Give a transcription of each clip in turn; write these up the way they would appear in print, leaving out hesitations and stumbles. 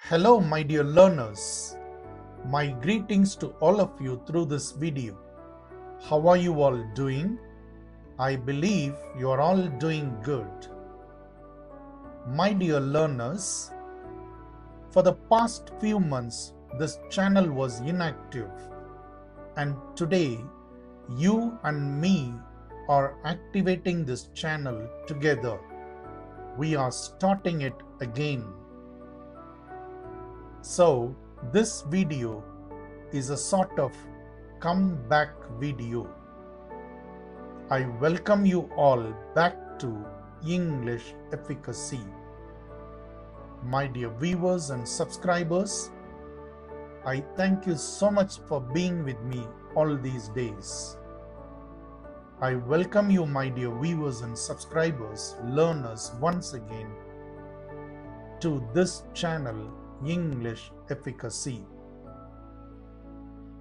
Hello, my dear learners. My greetings to all of you through this video. How are you all doing? I believe you are all doing good. My dear learners, for the past few months, this channel was inactive, and today you and me are activating this channel together. We are starting it again. So, this video is a sort of comeback video. I welcome you all back to English Efficacy. My dear viewers and subscribers, I thank you so much for being with me all these days. I welcome you, my dear viewers and subscribers, learners, once again to this channel, English Efficacy.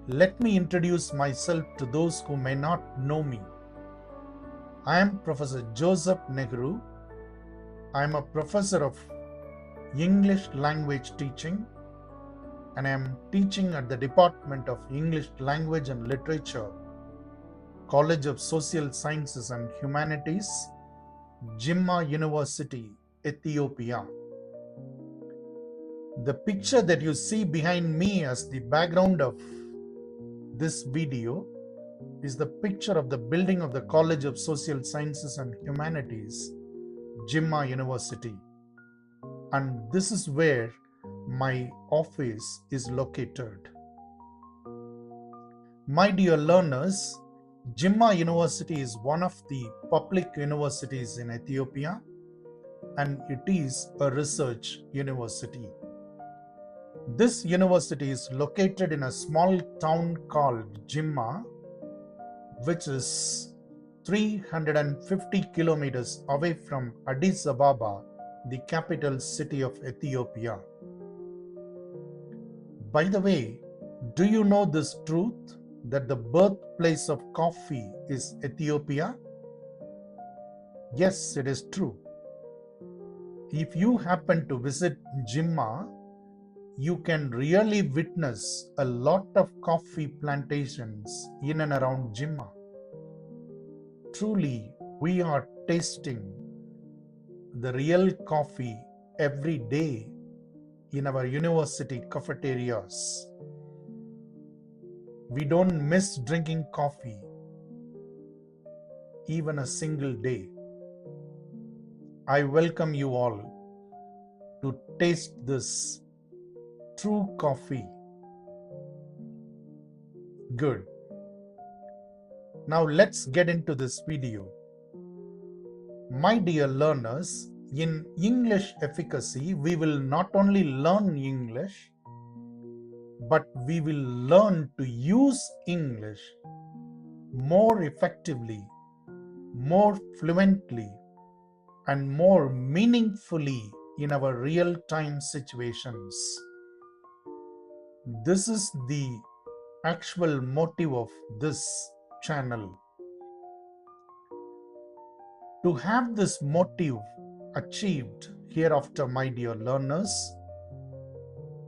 Let me introduce myself to those who may not know me. I am Professor Joseph Nehru. I am a professor of English language teaching, and I am teaching at the Department of English Language and Literature, College of Social Sciences and Humanities, Jimma University, Ethiopia. The picture that you see behind me as the background of this video is the picture of the building of the College of Social Sciences and Humanities, Jimma University. And this is where my office is located. My dear learners, Jimma University is one of the public universities in Ethiopia, and it is a research university. This university is located in a small town called Jimma, which is 350 kilometers away from Addis Ababa, the capital city of Ethiopia. By the way, do you know this truth that the birthplace of coffee is Ethiopia? Yes, it is true. If you happen to visit Jimma, you can really witness a lot of coffee plantations in and around Jimma. Truly, we are tasting the real coffee every day in our university cafeterias. We don't miss drinking coffee even a single day. I welcome you all to taste this true coffee. Good. Now let's get into this video. My dear learners, in English Efficacy, we will not only learn English, but we will learn to use English more effectively, more fluently, and more meaningfully in our real-time situations. This is the actual motive of this channel. To have this motive achieved hereafter, my dear learners,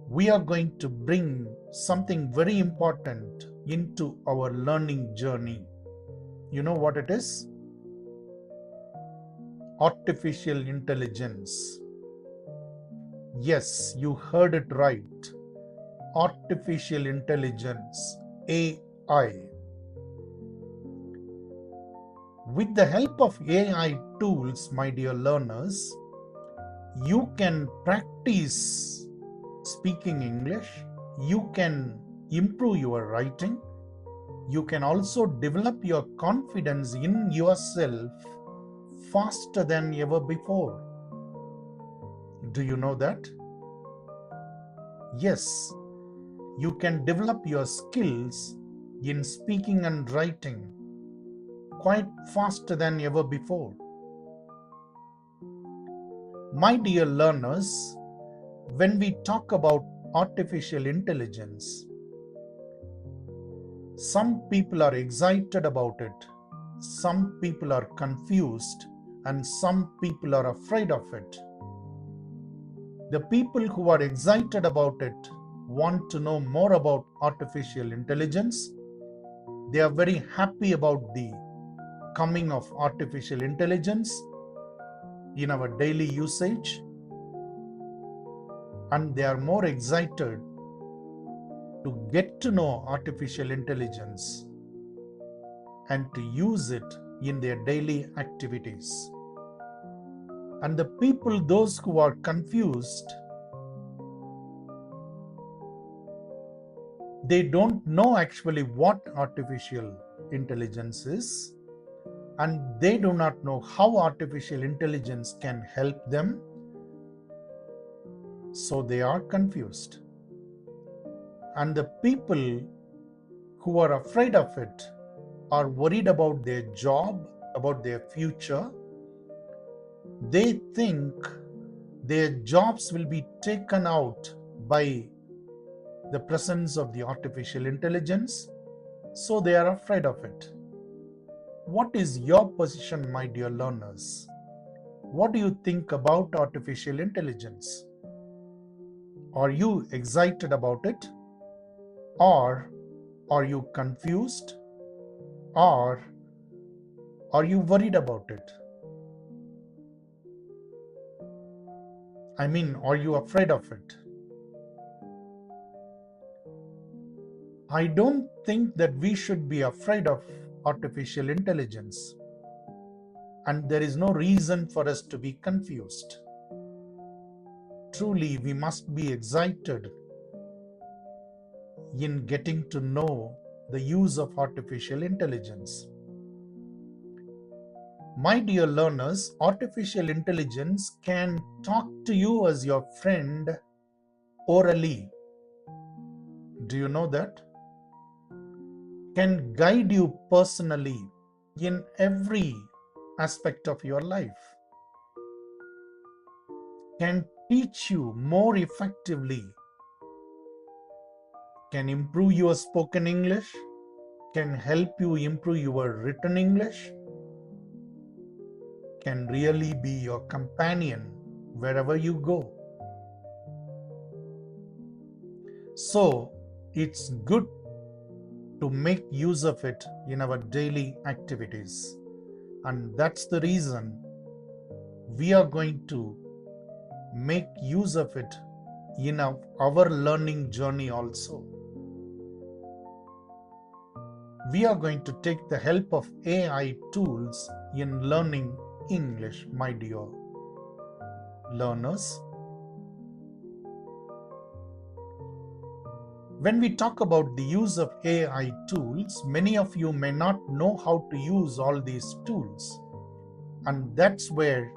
we are going to bring something very important into our learning journey. You know what it is? Artificial intelligence. Yes, you heard it right. Artificial intelligence, AI. With the help of AI tools, my dear learners, you can practice speaking English, you can improve your writing, you can also develop your confidence in yourself faster than ever before. Do you know that? Yes. You can develop your skills in speaking and writing quite faster than ever before. My dear learners, when we talk about artificial intelligence, some people are excited about it, some people are confused, and some people are afraid of it. The people who are excited about it want to know more about artificial intelligence. They are very happy about the coming of artificial intelligence in our daily usage, and they are more excited to get to know artificial intelligence and to use it in their daily activities. And the people, those who are confused, they don't know actually what artificial intelligence is, and they do not know how artificial intelligence can help them, so they are confused. And the people who are afraid of it are worried about their job, about their future. They think their jobs will be taken out by the presence of the artificial intelligence, so they are afraid of it. What is your position, my dear learners? What do you think about artificial intelligence? Are you excited about it? Or are you confused? Or are you worried about it? I mean, are you afraid of it? I don't think that we should be afraid of artificial intelligence, and there is no reason for us to be confused. Truly, we must be excited in getting to know the use of artificial intelligence. My dear learners, artificial intelligence can talk to you as your friend orally. Do you know that? Can guide you personally in every aspect of your life. Can teach you more effectively. Can improve your spoken English. Can help you improve your written English. Can really be your companion wherever you go. So it's good to make use of it in our daily activities. And that's the reason we are going to make use of it in our learning journey also. We are going to take the help of AI tools in learning English, my dear learners. When we talk about the use of AI tools, many of you may not know how to use all these tools. And that's where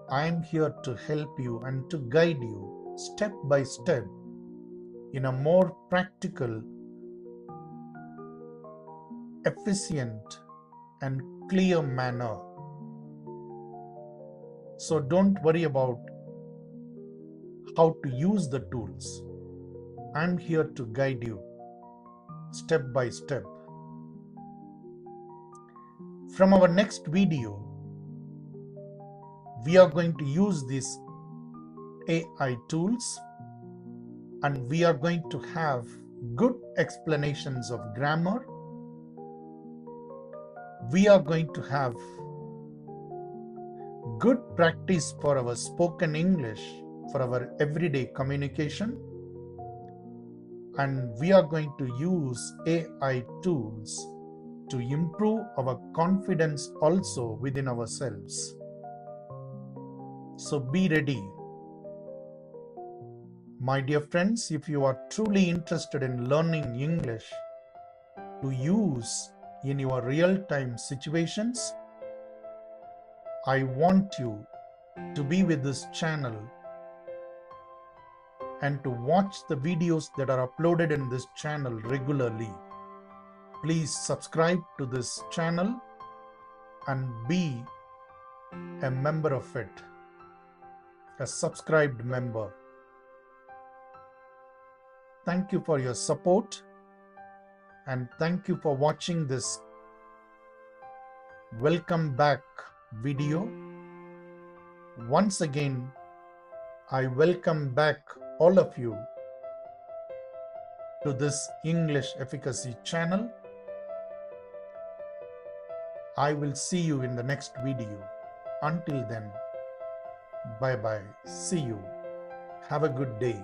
I am here to help you and to guide you step by step in a more practical, efficient, and clear manner. So don't worry about how to use the tools. I'm here to guide you step by step. From our next video, we are going to use these AI tools, and we are going to have good explanations of grammar. We are going to have good practice for our spoken English, for our everyday communication. And we are going to use AI tools to improve our confidence also within ourselves. So be ready. My dear friends, if you are truly interested in learning English to use in your real-time situations, I want you to be with this channel and to watch the videos that are uploaded in this channel regularly. Please subscribe to this channel and be a member of it, a subscribed member. Thank you for your support, and thank you for watching this welcome back video. Once again, I welcome back all of you to this English Efficacy channel. I will see you in the next video. Until then, bye bye. See you. Have a good day.